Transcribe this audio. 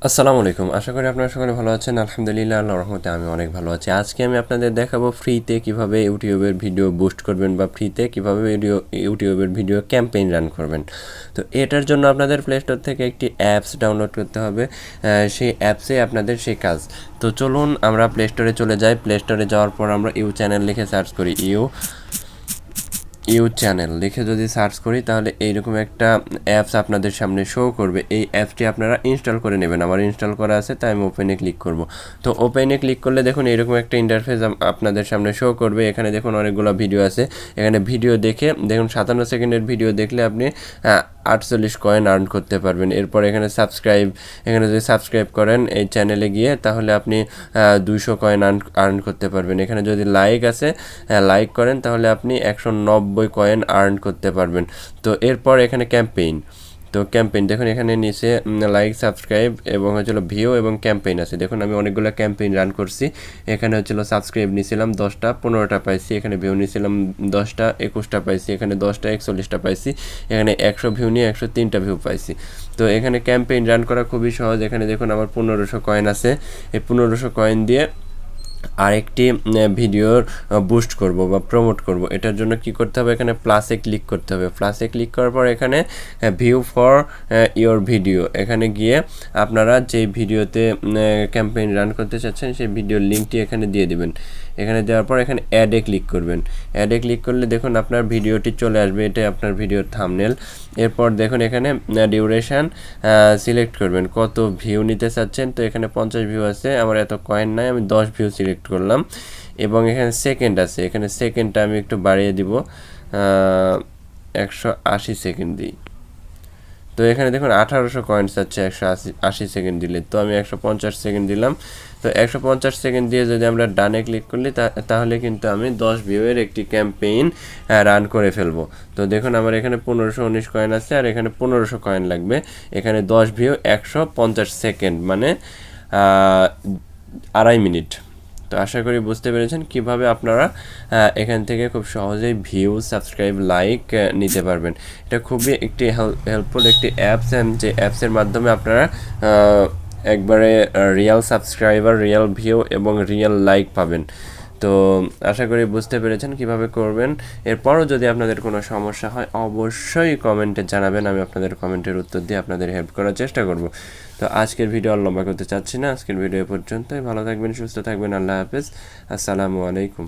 আসসালামু আলাইকুম। আশা করি আপনারা সকলে ভালো আছেন। আলহামদুলিল্লাহ, আল্লাহর রহমতে আমি অনেক ভালো আছি। আজকে আমি আপনাদের দেখাবো ফ্রিতে কিভাবে ইউটিউবের ভিডিও বুস্ট করবেন বা ফ্রিতে কিভাবে ইউটিউবের ভিডিও ক্যাম্পেইন রান করবেন। তো এটার জন্য আপনাদের প্লে স্টোর থেকে একটি অ্যাপস ডাউনলোড করতে হবে। সেই অ্যাপসে আপনাদের সেই কাজ। তো চলুন আমরা প্লে স্টোরে চলে যাই। প্লে স্টোরে যাওয়ার পর আমরা ইউ চ্যানেল লিখে সার্চ করি। ইউ চ্যানেল লিখে যদি সার্চ করি তাহলে এইরকম একটা অ্যাপস আপনাদের সামনে শো করবে। এই অ্যাপসটি আপনারা ইনস্টল করে নেবেন। আমার ইনস্টল করা আছে, তাই আমি ওপেনে ক্লিক করব। তো ওপেনে ক্লিক করলে দেখুন এরকম একটা ইন্টারফেস আপনাদের সামনে শো করবে। এখানে দেখুন অনেকগুলো ভিডিও আছে। এখানে ভিডিও দেখে দেখুন 57 সেকেন্ডের ভিডিও দেখলে আপনি 48 কয়েন আর্ন করতে পারবেন। এরপর এখানে যদি সাবস্ক্রাইব করেন এই চ্যানেলে গিয়ে তাহলে আপনি 200 কয়েন আর্ন করতে পারবেন। এখানে যদি লাইক করেন তাহলে আপনি 190 কয়েন আর্ন করতে পারবেন। তো এরপর এখানে ক্যাম্পেইন দেখুন এখানে নিচে লাইক, সাবস্ক্রাইব এবং ভিউ এবং ক্যাম্পেইন আছে। দেখুন আমি অনেকগুলো ক্যাম্পেইন রান করছি। এখানে সাবস্ক্রাইব নিয়েছিলাম 10টা, 15টা পাইছি। এখানে ভিউ নিয়েছিলাম 10টা, 21টা পাইছি। এখানে 10টা, 41টা পাইছি। এখানে 100 ভিউ নিয়ে 103টা ভিউ পাইছি। তো এখানে ক্যাম্পেইন রান করা খুবই সহজ। এখানে দেখুন আমার 1500 কয়েন আছে। এই 1500 কয়েন দিয়ে আরেকটি ভিডিওর বুস্ট করব বা প্রমোট করব। এটার জন্য কি করতে হবে, এখানে প্লাসে ক্লিক করতে হবে। প্লাসে ক্লিক করার পর এখানে ভিউ ফর ইওর ভিডিও, এখানে গিয়ে আপনারা যেই ভিডিওতে ক্যাম্পেইন রান করতে চাচ্ছেন সেই ভিডিওর লিঙ্কটি এখানে দিয়ে দিবেন। এখানে দেওয়ার পর এখানে অ্যাডে ক্লিক করবেন। অ্যাডে ক্লিক করলে দেখুন আপনার ভিডিওটি চলে আসবে। এটাই আপনার ভিডিওর থাম্বনেল। এরপর দেখুন এখানে ডিউরেশন সিলেক্ট করবেন, কত ভিউ নিতে চাচ্ছেন। তো এখানে 50 ভিউ আছে, আমার এত কয়েন নাই, আমি 10 ভিউ সিলেক্ট করলাম। এবং এখানে সেকেন্ড আছে, এখানে সেকেন্ডটা আমি একটু বাড়িয়ে দিব, 180 সেকেন্ড দিই। তো এখানে দেখুন 1800 কয়েন্স আছে 180 সেকেন্ড দিলে। তো আমি 150 সেকেন্ড দিলাম। তো 150 সেকেন্ড দিয়ে যদি আমরা ডানে ক্লিক করলি তাহলে কিন্তু আমি 10 ভিউয়ের একটি ক্যাম্পেইন রান করে ফেলবো। তো দেখুন আমার এখানে 1519 কয়েন আছে আর এখানে 1500 কয়েন লাগবে। এখানে 10 ভিউ 150 সেকেন্ড মানে 2.5 মিনিট। তো আশা করি বুঝতে পেরেছেন কিভাবে আপনারা এখান থেকে খুব সহজেই ভিউ, সাবস্ক্রাইব, লাইক নিতে পারবেন। এটা খুবই একটি হেল্পফুল একটি অ্যাপস, যে অ্যাপসের মাধ্যমে আপনারা একবারে রিয়েল সাবস্ক্রাইবার, রিয়েল ভিউ এবং রিয়েল লাইক পাবেন। তো আশা করি বুঝতে পেরেছেন কিভাবে করবেন। এরপরও যদি আপনাদের কোনো সমস্যা হয় অবশ্যই কমেন্টে জানাবেন। আমি আপনাদের কমেন্টের উত্তর দিয়ে আপনাদের হেল্প করার চেষ্টা করব। তো আজকের ভিডিও আর লম্বা করতে চাচ্ছি না। আজকের ভিডিও পর্যন্তই। ভালো থাকবেন, সুস্থ থাকবেন। আল্লাহ হাফেজ। আসসালামু আলাইকুম।